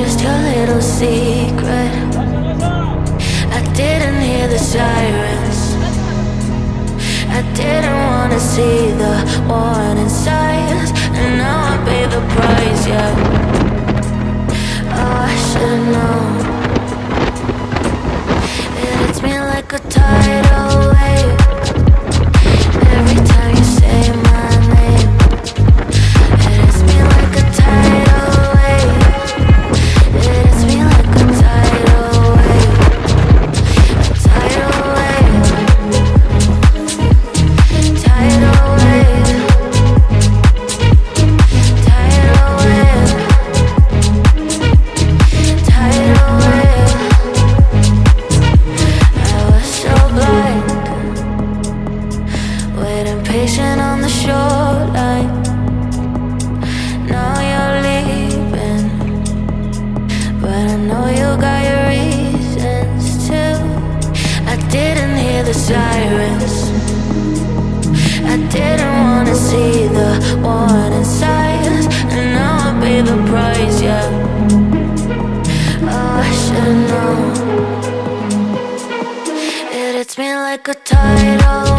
just your little secret. I didn't hear the sirens. I didn't wanna see the warning signs, and now I pay the price, yeah. Oh, I should've known. It hits me like a tidal wave every time you say my name. It hits me like a tidal wave. It hits me like a tidal wave. A tidal wave. Tidal wave. Tidal wave. Tidal wave. I was so blind, waiting patient on the shoreline. Now you're leaving, but I know you got your reasons too. I didn't hear the sirens. I didn't wanna see the warning signs, and now I pay the price, yeah. Oh, I should've known. It hits me like a tidal